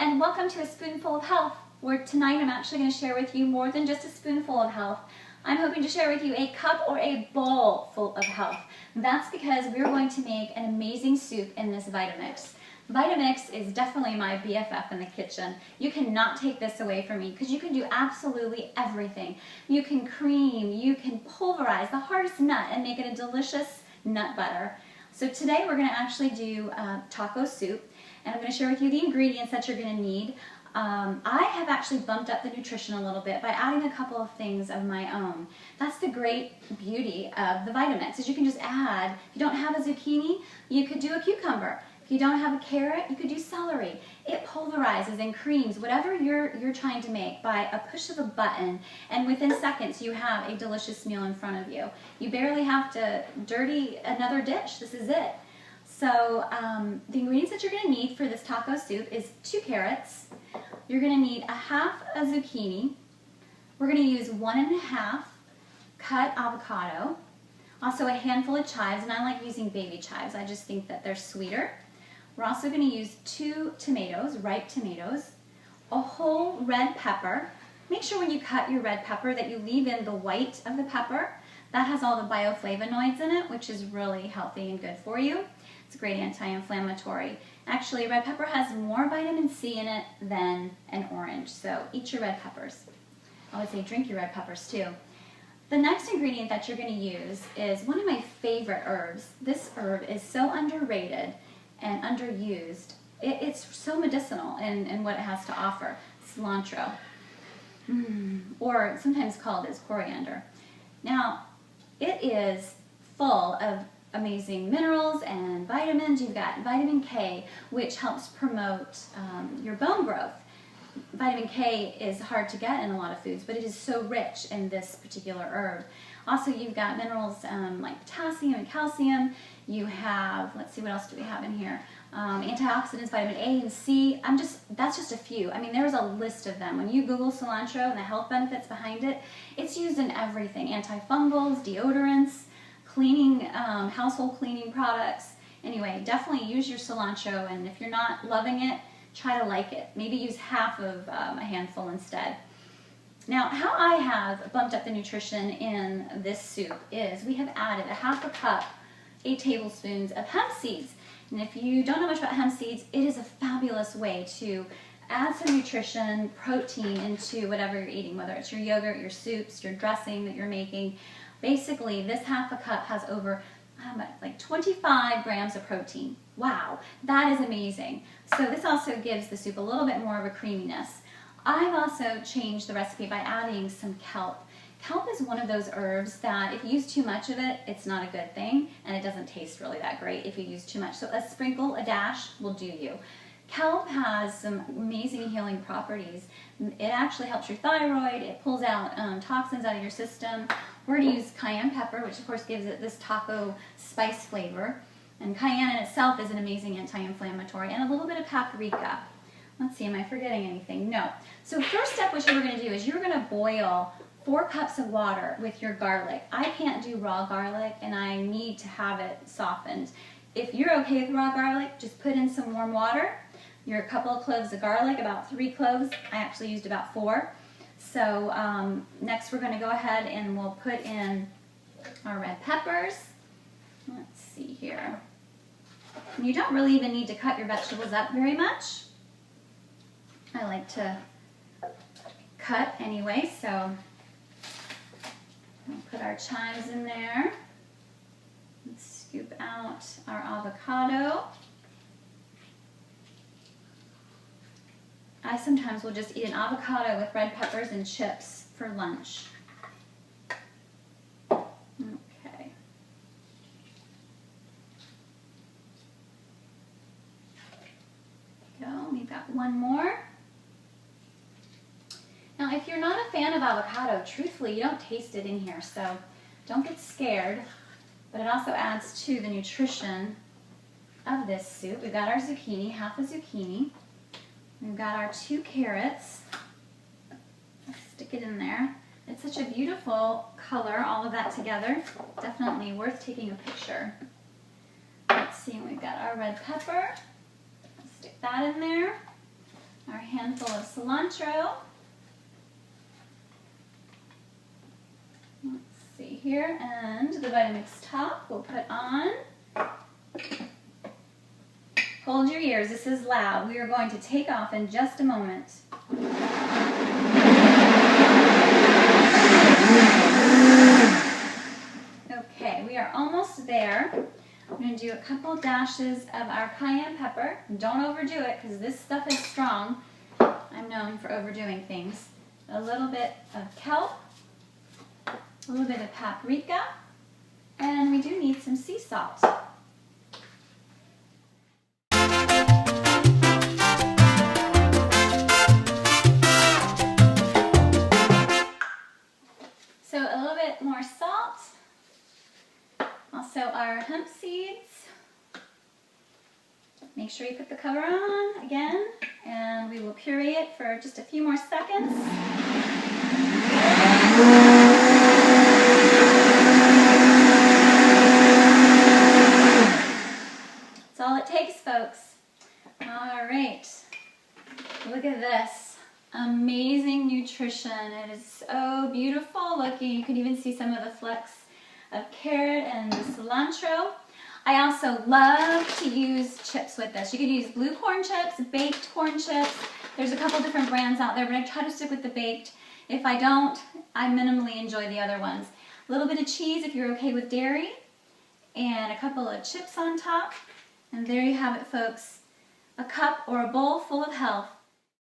and welcome to A Spoonful of Health, where tonight I'm actually going to share with you more than just a spoonful of health. I'm hoping to share with you a cup or a bowl full of health. That's because we're going to make an amazing soup in this Vitamix. Vitamix is definitely my BFF in the kitchen. You cannot take this away from me because you can do absolutely everything. You can cream, you can pulverize the hardest nut and make it a delicious nut butter. So today we're going to actually do taco soup, and I'm going to share with you the ingredients that you're going to need. I have actually bumped up the nutrition a little bit by adding a couple of things of my own. That's the great beauty of the Vitamix, is you can just add. If you don't have a zucchini, you could do a cucumber. If you don't have a carrot, you could do celery. It pulverizes and creams whatever you're trying to make by a push of a button, and within seconds you have a delicious meal in front of you. You barely have to dirty another dish. This is it. So the ingredients that you're going to need for this taco soup is 2 carrots. You're going to need a half a zucchini. We're going to use 1½ cut avocado. Also a handful of chives, and I like using baby chives. I just think that they're sweeter. We're also going to use 2 tomatoes, ripe tomatoes, a whole red pepper. Make sure when you cut your red pepper that you leave in the white of the pepper. That has all the bioflavonoids in it, which is really healthy and good for you. It's a great anti-inflammatory. Actually, red pepper has more vitamin C in it than an orange, so eat your red peppers. I would say drink your red peppers too. The next ingredient that you're going to use is one of my favorite herbs. This herb is so underrated and underused. It's so medicinal in what it has to offer. Cilantro, or sometimes called as coriander. Now, it is full of amazing minerals and vitamins. You've got vitamin K, which helps promote your bone growth. Vitamin K is hard to get in a lot of foods, but it is so rich in this particular herb. Also, you've got minerals like potassium and calcium. You have, let's see, what else do we have in here? Antioxidants, vitamin A and C. That's just a few. I mean, there's a list of them. When you Google cilantro and the health benefits behind it, it's used in everything. Antifungals, deodorants, cleaning, household cleaning products. Anyway, definitely use your cilantro, and if you're not loving it, try to like it. Maybe use half of a handful instead. Now, how I have bumped up the nutrition in this soup is we have added a ½ cup, 8 tablespoons of hemp seeds. And if you don't know much about hemp seeds, it is a fabulous way to add some nutrition, protein into whatever you're eating, whether it's your yogurt, your soups, your dressing that you're making. Basically, this ½ cup has over like 25 grams of protein. Wow, that is amazing. So this also gives the soup a little bit more of a creaminess. I've also changed the recipe by adding some kelp. Kelp is one of those herbs that if you use too much of it, it's not a good thing, and it doesn't taste really that great if you use too much. So a sprinkle, a dash will do you. Kelp has some amazing healing properties. It actually helps your thyroid. It pulls out toxins out of your system. We're going to use cayenne pepper, which of course gives it this taco spice flavor. And cayenne in itself is an amazing anti-inflammatory, and a little bit of paprika. Let's see, am I forgetting anything? No. So first step, what you're going to do is you're going to boil 4 cups of water with your garlic. I can't do raw garlic, and I need to have it softened. If you're okay with raw garlic, just put in some warm water. Your couple of cloves of garlic, about 3 cloves. I actually used about 4. So next we're going to go ahead and we'll put in our red peppers. Let's see here. And you don't really even need to cut your vegetables up very much. I like to cut anyway, so we'll put our chives in there. Let's scoop out our avocado. I sometimes will just eat an avocado with red peppers and chips for lunch. Okay. There we go. We've got one more. Now, if you're not a fan of avocado, truthfully, you don't taste it in here, so don't get scared. But it also adds to the nutrition of this soup. We've got our zucchini, ½ a zucchini. We've got our 2 carrots. Let's stick it in there. It's such a beautiful color, all of that together. Definitely worth taking a picture. Let's see, we've got our red pepper. Let's stick that in there. our handful of cilantro. Let's see here, and the Vitamix top we'll put on. Hold your ears, this is loud. We are going to take off in just a moment. Okay, we are almost there. I'm going to do a couple dashes of our cayenne pepper. Don't overdo it because this stuff is strong. I'm known for overdoing things. A little bit of kelp, a little bit of paprika, and we do need some sea salt. So a little bit more salt. Also our hemp seeds. Make sure you put the cover on again, and we will puree it for just a few more seconds. That's all it takes, folks. All right, look at this. Amazing nutrition. It is so beautiful looking. You can even see some of the flecks of carrot and the cilantro. I also love to use chips with this. You could use blue corn chips, baked corn chips. There's a couple different brands out there, but I try to stick with the baked. If I don't, I minimally enjoy the other ones. A little bit of cheese if you're okay with dairy, and a couple of chips on top. And there you have it, folks. A cup or a bowl full of health.